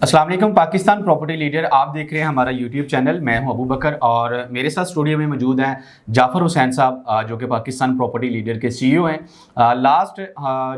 अस्सलाम वालेकुम। Pakistan property leader आप देख रहे हैं हमारा यूट्यूब चैनल। मैं हूं अबू बकर और मेरे साथ स्टूडियो में मौजूद हैं जाफ़र हुसैन साहब, जो कि पाकिस्तान प्रॉपर्टी लीडर के सीईओ हैं। लास्ट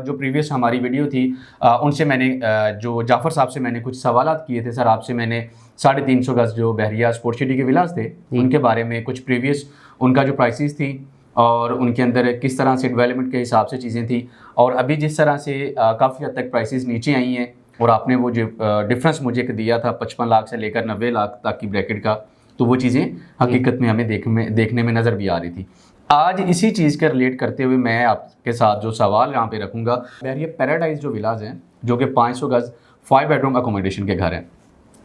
जो प्रीवियस हमारी वीडियो थी, उनसे मैंने जो जाफ़र साहब से मैंने कुछ सवालात किए थे। सर, आपसे मैंने 350 गज़ जो बहरिया स्पोर्ट्स सिटी के विलास थे उनके बारे में कुछ प्रीवियस उनका जो प्राइसेस थी और उनके अंदर किस तरह से डेवलपमेंट के हिसाब से चीज़ें थी, और अभी जिस तरह से काफ़ी हद तक प्राइसेस नीचे आई हैं, और आपने वो जो डिफरेंस मुझे दिया था 55 लाख से लेकर 90 लाख तक की ब्रैकेट का, तो वो चीज़ें हकीकत में हमें देखने में नज़र भी आ रही थी। आज इसी चीज़ का रिलेट करते हुए मैं आपके साथ जो सवाल यहाँ पे रखूँगा, बहरिया पैराडाइज जो विलाज हैं, जो कि 500 गज़ 5 बेडरूम अकोमोडेशन के घर हैं,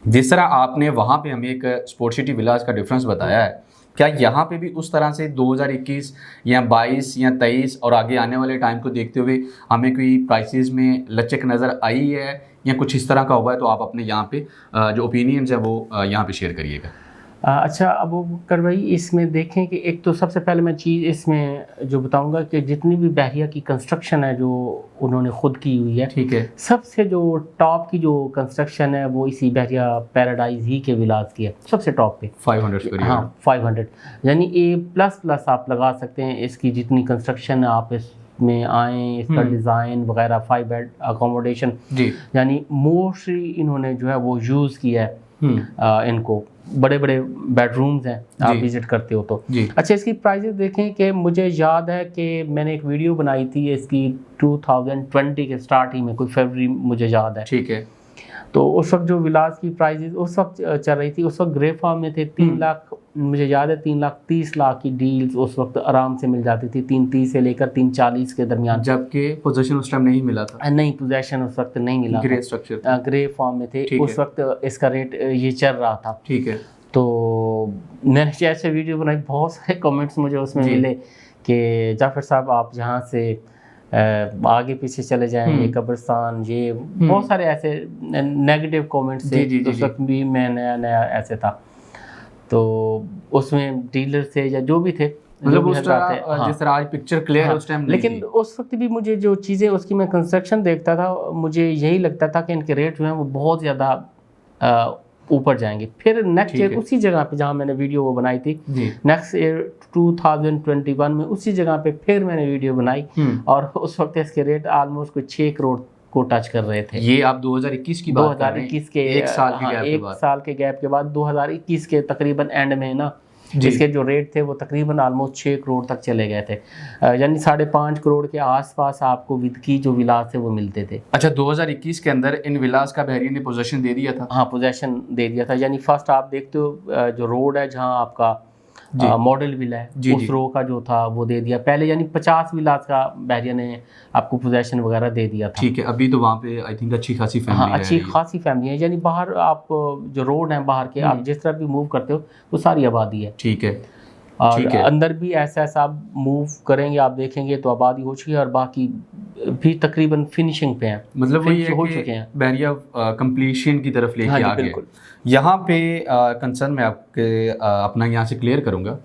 जिस तरह आपने वहाँ पे हमें एक स्पोर्ट्स सिटी विलाज का डिफरेंस बताया है, क्या यहाँ पे भी उस तरह से 2021 या 22 या 23 और आगे आने वाले टाइम को देखते हुए हमें कोई प्राइसेस में लचक नज़र आई है या कुछ इस तरह का हुआ है? तो आप अपने यहाँ पे जो ओपिनियंस है वो यहाँ पे शेयर करिएगा। अच्छा अबू बकर भाई, इसमें देखें कि एक तो सबसे पहले मैं चीज़ इसमें जो बताऊंगा कि जितनी भी बहरिया की कंस्ट्रक्शन है जो उन्होंने खुद की हुई है, ठीक है, सबसे जो टॉप की जो कंस्ट्रक्शन है वो इसी बहरिया पैराडाइज ही के विलास की है, सबसे टॉप पे 500। हाँ 500 यानी A++ आप लगा सकते हैं। इसकी जितनी कंस्ट्रक्शन है, आप इसमें आएँ, इसका डिज़ाइन वगैरह, 5 बेड अकोमोडेशन जी, यानी मोस्टली इन्होंने जो है वो यूज़ किया है। इनको बड़े बड़े बेडरूम्स हैं, आप विजिट करते हो तो जी। अच्छा, इसकी प्राइसेस देखें कि मुझे याद है कि मैंने एक वीडियो बनाई थी इसकी 2020 के स्टार्टिंग में, कोई फरवरी मुझे याद है, ठीक है। तो उस वक्त जो विलास की प्राइसेस उस वक्त चल रही थी, उस वक्त ग्रे फार्म में थे 3 लाख, मुझे याद है 3,30,00,000 की डील्स उस वक्त आराम से मिल जाती थी, 330 से लेकर 340 के दरमियान, जबकि पोजीशन उस टाइम नहीं मिला था। नहीं, पोजीशन उस वक्त नहीं मिला, ग्रे स्ट्रक्चर, ग्रे फॉर्म में थे उस वक्त। इसका रेट ये चल रहा था, ठीक है। तो मैंने जैसे वीडियो बनाई, बहुत सारे कमेंट्स मुझे उसमें मिले कि जाफर साहब आप यहाँ से आगे पीछे चले जाएंगे, कब्रिस्तान, ये बहुत सारे ऐसे नेगेटिव कमेंट्स थे। उस वक्त भी मैं नया ऐसे था, तो उसमें डीलर थे या जो भी थे, मतलब उस तरह जिस तरह आज पिक्चर क्लियर है उस टाइम नहीं, लेकिन उस वक्त भी मुझे जो चीज़ें उसकी मैं कंस्ट्रक्शन देखता था, मुझे यही लगता था कि इनके रेट जो हैं वो बहुत ज़्यादा ऊपर जाएंगे। फिर नेक्स्ट ईयर उसी जगह पे जहाँ मैंने वीडियो वो बनाई थी, नेक्स्ट ईयर 2021 में उसी जगह पे फिर मैंने वीडियो बनाई, और उस वक्त इसके रेट ऑलमोस्ट कोई 6 करोड़ को टच कर रहे थे। ये आप 2021 की बात कर रहे हैं? 2021 के एक साल के गैप के बाद 2021 के तकरीबन एंड में ना, जिसके जो रेट थे वो तकरीबन ऑलमोस्ट 6 करोड़ तक चले गए थे, यानी 5.5 करोड़ के आसपास आपको विद की जो विलास थे वो मिलते थे। अच्छा, 2021 के अंदर इन विलास का बहरिया ने पोजीशन दे दिया था? हाँ, पोजीशन दे दिया था। यानी फर्स्ट आप देखते हो जो रोड है जहाँ आपका मॉडल विला है, उस रो का जो था वो दे दिया पहले, यानी 50 विलास का बहरिया ने आपको पोजीशन वगैरह दे दिया था, ठीक है। अभी तो वहाँ पे आई थिंक अच्छी खासी फैमिली है। अच्छी खासी फैमिली है, यानी बाहर आप जो रोड है बाहर के, आप जिस तरफ भी मूव करते हो वो सारी आबादी है, ठीक है। और अंदर भी ऐसा आप मूव करेंगे, आप देखेंगे तो आबादी हो चुकी है, और बाकी भी तकरीबन फिनिशिंग पे हैं, मतलब वही हो चुके हैं, बहरिया कंप्लीशन की तरफ लेके आ गए। यहाँ पे कंसर्न मैं आपके अपना यहाँ से क्लियर करूँगा।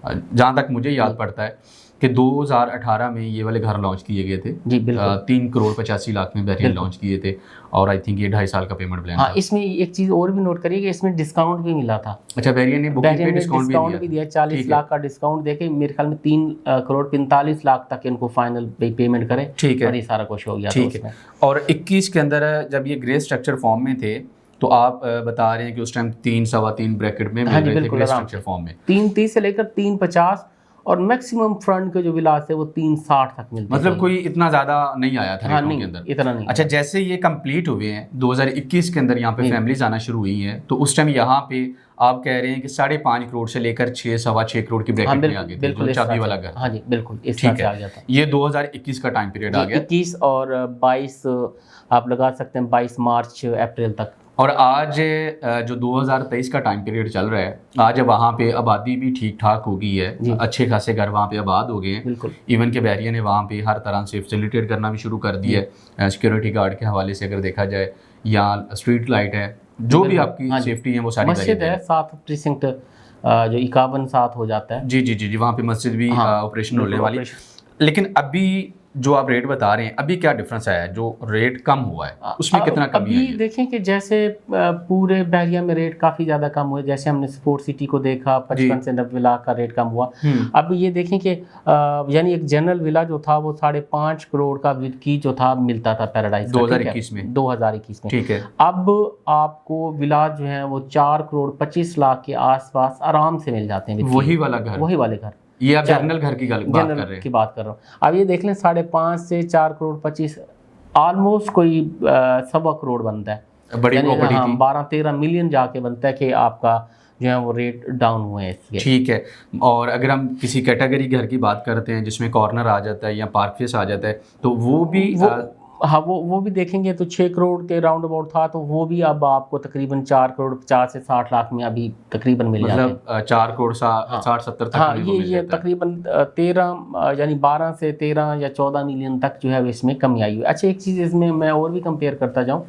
जहाँ तक मुझे याद पड़ता है कि 2018 में ये वाले घर लॉन्च किए गए थे जी, 3 करोड़ 85 लाख में बहरिया लॉन्च किए थे, और आई थिंक ये 2.5 साल का पेमेंट प्लान था। इसमें एक चीज़ और भी नोट करिए कि इसमें डिस्काउंट भी मिला था। अच्छा, बहरिया ने बुकिंग पे डिस्काउंट भी दिया, 40 लाख का डिस्काउंट देके मेरे ख्याल में 3 करोड़ 45 लाख तक इनको फाइनल पेमेंट करें, ठीक है, और ये सारा कुछ हो गया, ठीक है। और 21 के अंदर जब ये ग्रे स्ट्रक्चर फॉर्म में थे, तो आप बता रहे हैं कि उस टाइम 3-3.25 ब्रैकेट में मिल रहे थे ग्रे स्ट्रक्चर फॉर्म में, 330 से लेकर 350, और मैक्सिमम फ्रंट के जो विलास है वो 360 तक मिलते हैं। मतलब कोई इतना ज़्यादा नहीं आया था रेटों के अंदर, इतना नहीं। अच्छा, जैसे ये कंप्लीट हुए हैं 2021 के अंदर, यहाँ पे फैमिलीज आना शुरू हुई हैं, तो उस टाइम यहाँ पे आप कह रहे हैं कि 5.5 करोड़ से लेकर 6-6.25 करोड़ की ब्रैकेट में आ गए थे, जो चाबी वाला घर। हाँ जी, बिल्कुल इस तरह से आ गया था। ये 2021 का टाइम पीरियड आ गया, 21 और 22 आप लगा सकते हैं, 22 मार्च अप्रैल तक। और आज जो 2023 का टाइम पीरियड चल रहा है, आज वहाँ पे आबादी भी ठीक ठाक हो गई है, अच्छे खासे घर वहाँ पे आबाद हो गए हैं। इवन के बहरिया ने वहाँ पे हर तरह से फैसिलिटेट करना भी शुरू कर दिया है, सिक्योरिटी गार्ड के हवाले से अगर देखा जाए, या स्ट्रीट लाइट है, जो भी आपकी सेफ्टी है वो सारी मस्जिद है, 7 प्रीसिंक्ट जो 51 7 हो जाता है, जी, वहाँ पे मस्जिद भी ऑपरेशन होने वाली। लेकिन अभी जो आप रेट बता रहे हैं अभी क्या डिफरेंस आया है, जो रेट कम हुआ है उसमें कितना कमी अभी है? देखें कि जैसे पूरे बहरिया में रेट काफ़ी ज़्यादा कम हुए, जैसे हमने स्पोर्ट सिटी को देखा 55 से 90 लाख का रेट कम हुआ। अब ये देखें कि यानी एक जनरल विला जो था वो 5.5 करोड़ का विद की जो था मिलता था पैराडाइज 2021 में। 2021 में, ठीक है। अब आपको विला जो है वो 4 करोड़ 25 लाख के आसपास आराम से मिल जाते हैं। वही वाला घर, वही वाले घर, ये आप जनरल घर की बात कर रहे हैं? की बात कर रहा हूँ। अब ये देख लें 5.5 से 4 करोड़ 25, ऑलमोस्ट कोई 1.25 करोड़ बनता है। बड़ी प्रॉपर्टी हाँ, थी। 12-13 मिलियन जाके बनता है कि आपका जो है वो रेट डाउन हुए हैं इसके। ठीक है। और अगर हम किसी कैटेगरी घर की बात करते हैं जिसमें कॉर्नर आ जाता है या पार्क फेस आ जाता है तो वो भी हाँ वो भी देखेंगे तो 6 करोड़ के राउंड अबाउट था, तो वो भी अब आपको तकरीबन 4 करोड़ 50 से 60 लाख में अभी तकरीबन मिल जाते हैं। मतलब 4 करोड़ 60-70 तक। हाँ, ये तकरीबन 13 यानी 12 से 13 या 14 मिलियन तक जो है इसमें कमी आई हुई। अच्छा, एक चीज़ इसमें मैं और भी कंपेयर करता जाऊँ,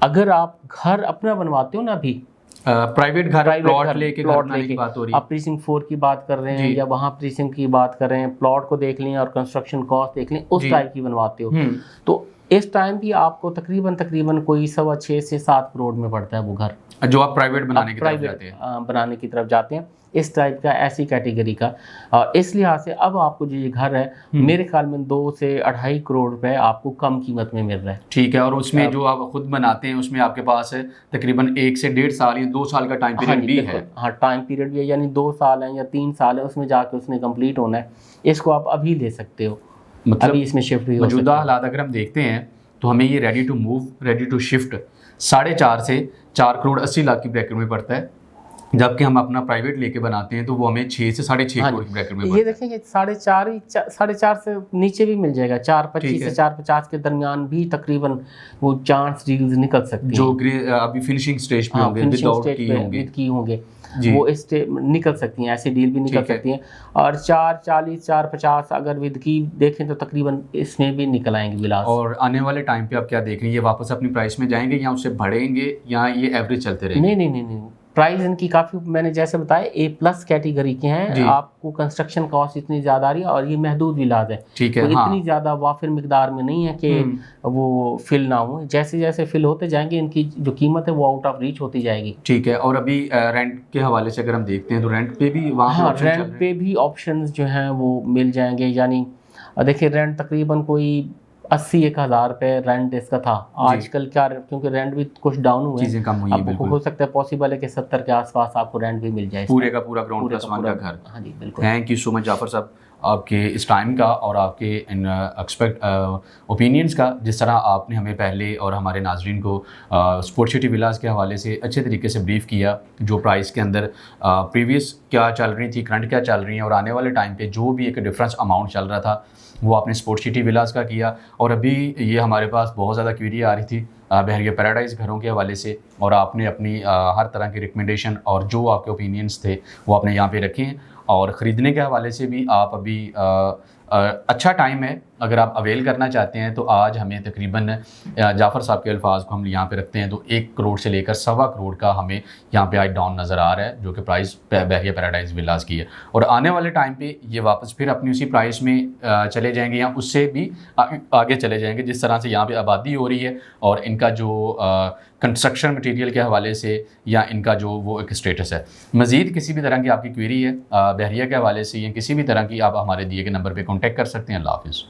अगर आप घर अपना बनवाते हो ना, अभी प्राइवेट घर प्लॉट लेके की बात हो रही है, आप प्रीसिंक्ट 4 की बात कर रहे हैं या वहाँ प्रीसिंक्ट की बात कर रहे हैं, प्लॉट को देख लें और कंस्ट्रक्शन कॉस्ट देख लें, उस टाइप की बनवाते हो तो इस टाइम भी आपको तकरीबन कोई 6.25 से 7 करोड़ में पड़ता है वो घर, जो आप प्राइवेट बनाने की तरफ जाते हैं। इस टाइप का, ऐसी कैटेगरी का। इस लिहाज से अब आपको जो ये घर है मेरे ख्याल में 2 से 2.5 करोड़ रुपए आपको कम कीमत में मिल रहा है। ठीक है। और उसमें जो आप खुद बनाते हैं उसमें आपके पास है तकरीबन 1 से 1.5 साल या 2 साल का टाइम पीरियड भी है। हाँ, टाइम पीरियड भी है, यानी 2 साल है या 3 साल है, उसमें जाके उसने कंप्लीट होना है। इसको आप अभी ले सकते हो, मतलब अभी इसमें शिफ्ट भी हो सकते हो। मौजूदा हालात अगर हम देखते हैं तो हमें ये ready to move, ready to shift 4.5 से 4 करोड़ 80 लाख की ब्रैकेट में पड़ता है, जबकि हम अपना प्राइवेट लेके बनाते हैं तो वो हमें 6 से 6.5 करोड़ की ब्रैकेट में पड़ता है। ये देखेंगे 4.5 से नीचे भी मिल जाएगा, 4.25 से 4.50 के दरमियान भी तकरीबन वो चांस डील्स निकल सकती हैं, जो अभी फिनिशिंग स्टेज पे होंगे, विद की होंगे, वो इस निकल सकती हैं, ऐसी डील भी निकल सकती हैं। और 4.40 4.50 अगर विद की देखें तो तकरीबन इसमें भी निकल आएंगे विलास। और आने वाले टाइम पे आप क्या देख रहे हैं, ये वापस अपनी प्राइस में जाएंगे या उससे बढ़ेंगे या ये एवरेज चलते रहेंगे? नहीं, प्राइस इनकी काफ़ी, मैंने जैसे बताया A+ कैटेगरी के हैं। आपको कंस्ट्रक्शन कॉस्ट इतनी ज़्यादा आ रही है और ये महदूद इलाज है। ठीक है। तो इतनी ज़्यादा वाफिर मिकदार में नहीं है कि वो फिल ना हो, जैसे जैसे फिल होते जाएंगे इनकी जो कीमत है वो आउट ऑफ रीच होती जाएगी। ठीक है। और अभी रेंट के हवाले से अगर हम देखते हैं तो रेंट पे भी वहाँ रेंट पे भी ऑप्शंस जो हैं वो मिल जाएंगे। यानी देखिए रेंट तकरीबन कोई 80-1 हज़ार रुपये रेंट इसका था। आजकल क्या, क्योंकि रेंट भी कुछ डाउन हुए, चीज़ें कम हुई हैं, बिल्कुल हो सकता है पॉसिबल है कि 70 के आसपास आपको रेंट भी मिल जाए, पूरे का पूरा ग्राउंड प्लस 1 का घर। हाँ जी, बिल्कुल। Thank you so much Jafar sahab आपके इस टाइम का और आपके इन ओपिनियंस का, जिस तरह आपने हमें पहले और हमारे नाजरीन को स्पोर्ट सिटी विलास के हवाले से अच्छे तरीके से ब्रीफ किया, जो प्राइस के अंदर प्रीवियस क्या चल रही थी, करंट क्या चल रही है और आने वाले टाइम पे जो भी एक डिफरेंस अमाउंट चल रहा था वो आपने स्पोर्ट सिटी विलास का किया। और अभी ये हमारे पास बहुत ज़्यादा क्वेरी आ रही थी बहरिया पैराडाइज़ घरों के हवाले से, और आपने अपनी हर तरह की रिकमेंडेशन और जो आपके ओपिनियंस थे वो आपने यहाँ पे रखे हैं। और ख़रीदने के हवाले से भी आप अभी अच्छा टाइम है, अगर आप अवेल करना चाहते हैं तो आज हमें तकरीबन जाफ़र साहब के अल्फाज को हम यहाँ पे रखते हैं तो 1 करोड़ से लेकर 1.25 करोड़ का हमें यहाँ पे आज डाउन नज़र आ रहा है, जो कि प्राइस बहरिया पैराडाइज़ विलास की है। और आने वाले टाइम पे ये वापस फिर अपनी उसी प्राइस में चले जाएंगे या उससे भी आगे चले जाएंगे, जिस तरह से यहाँ पे आबादी हो रही है और इनका जो कंस्ट्रक्शन मटेरियल के हवाले से या इनका जो वो एक स्टेटस है। मज़ीद किसी भी तरह की आपकी क्वेरी है बहरिया के हवाले से या किसी भी तरह की, आप हमारे दिए गए नंबर पर कॉन्टैक्ट कर सकते हैं। अल्लाह हाफ़िज़।